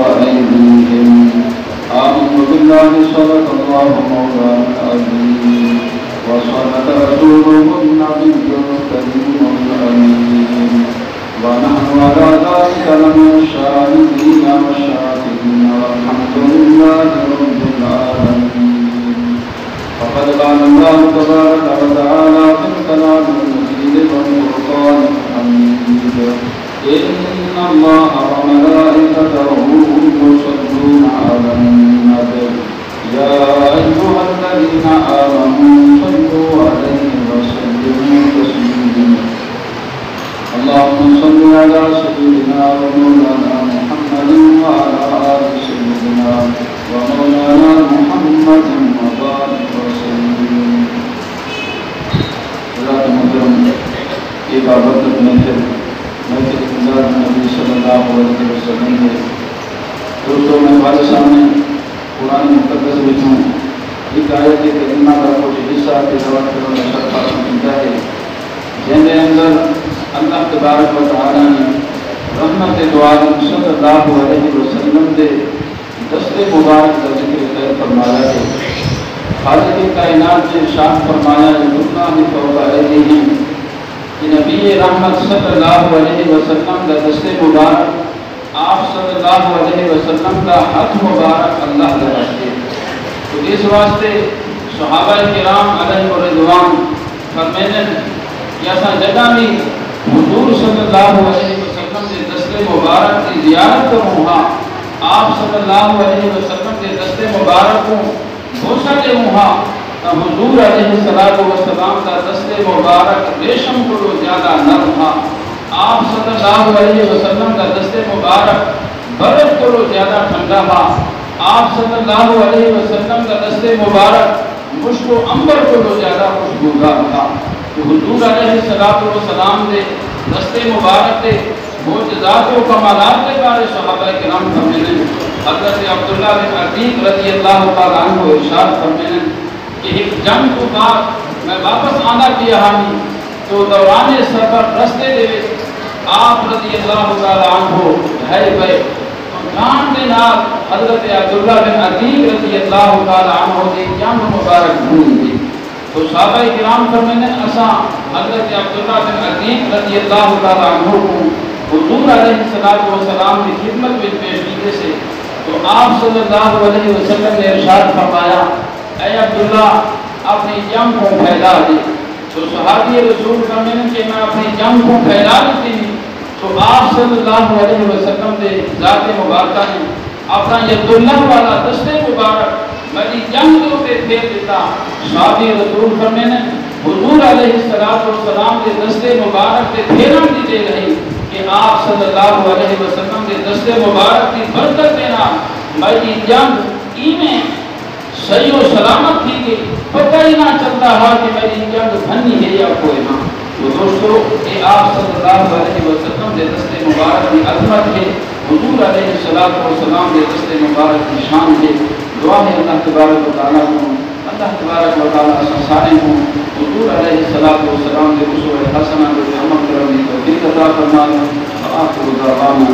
وأيديهم. آمنت بالله صدق الله مولانا العظيم وصدق رسوله النبي الكريم الأمين ونحن على ذلك لمن الشاهدين والشاكرين والحمد لله رب العالمين. فقد قال الله تبارك وتعالى في الكلام المجيد والفرقان الحميد: إن الله وملائكته يصلون على النبي يا أيها الذين آمنوا صلوا عليه وسلموا تسليما. اللهم صل على سيدنا ومولانا محمد وعلى آل سيدنا ومولانا محمد وبارك وسلم. حضرات محترم، یہ بابرکت محفل نبی صلی اللہ علیہ وسلم ہے. دوستوں، میں ہمارے سامنے قرآن مقدس میں ہوں. ایک آیت کریمہ کا کچھ حصہ تلاوت کرنے کا شرف ملتا ہے، جن کے اندر اللہ تبارک و تعالیٰ نے رحمت دو عالم صلی اللہ علیہ وسلم کے دست مبارک کا ذکر خیر فرمایا ہے. خالق کائنات نے ارشاد فرمایا ہے: "اللہ فوق ایدیہم"، کہ نبی رحمت صلی اللہ علیہ وسلم کا دست مبارک، آپ صلی اللہ علیہ وسلم کا ہاتھ مبارک اللہ کا رکھتے. تو اس واسطے صحابہ کرام علیہ رضوان فرماتے ہیں کہ ایسا جگہ بھی حضور صلی اللہ علیہ وسلم کے دست مبارک کی زیارت کروں ہاں، آپ صلی اللہ علیہ وسلم کے دست مبارک کو بوسہ دوں ہاں، تو حضور علیہ السلام کا دست مبارک ریشم کو زیادہ نرم تھا. آپ صلی اللہ علیہ وسلم کا دست مبارک برف کو زیادہ ٹھنڈا تھا. آپ صلی اللہ علیہ وسلم کا دست مبارک مشک و عنبر کو زیادہ خوشبودار تھا. تو حضور علیہ السلام کے دست مبارک کے معجزات و کمالات کے بارے صحابہ کرام فرماتے ہیں. حضرت عبداللہ بن عتیق رضی اللہ تعالیٰ عنہ ارشاد فرماتے ہیں کہ ایک جنگ کو بعد میں واپس آنا کیا ہمی تو دوران سفر رستے دے آپ رضی اللہ تعالیٰ عنہ ہے گئے. جان کے نال حضرت عبداللہ بن عتیق رضی اللہ تعالیٰ عنہ کی جنگ مبارک بھول گئی. تو صحابہ کرام فرماتے ہیں اساں حضرت عبداللہ بن عتیق رضی اللہ تعالیٰ عنہ کو حضور علیہ السلام کی خدمت میں پیش کیے سے تو آپ صلی اللہ علیہ وسلم نے ارشاد فرمایا: اے عبداللہ، اپنی جنگ کو پھیلا دے. تو صحابی رسول فرماتے ہیں کہ میں اپنی جنگ کو پھیلا دیتی ہوں. تو آپ صلی اللہ علیہ وسلم نے ذات مبارکہ نے اپنا ید اللہ والا دست مبارک میری جنگ کے اوپر پھیر دیتا. صحابی رسول فرماتے ہیں حضور علیہ السلام کے دست مبارک کے پھیرن دی دے رہی کہ آپ صلی اللہ علیہ وسلم کے دست مبارک کی برکت دینا میری جنگ میں صحیح و سلامت تھی گئی. پتہ ہی نہ چلتا ہے کہ میری جنگ بھنی ہے یا کوئی نہ. تو دوستو، یہ آپ صلی اللہ علیہ وسلم کے دست مبارک کی عظمت ہے، حضور علیہ السلام کے دست مبارک کی شان ہے. دعا ہے اللہ تبارک و تعالیٰ کو، اللہ تبارک و تعالیٰ سارے ہوں حضور علیہ السلام کے اسوہ حسنہ کو عمل کرنے کی توفیق عطا فرمائے. آخر دعوانا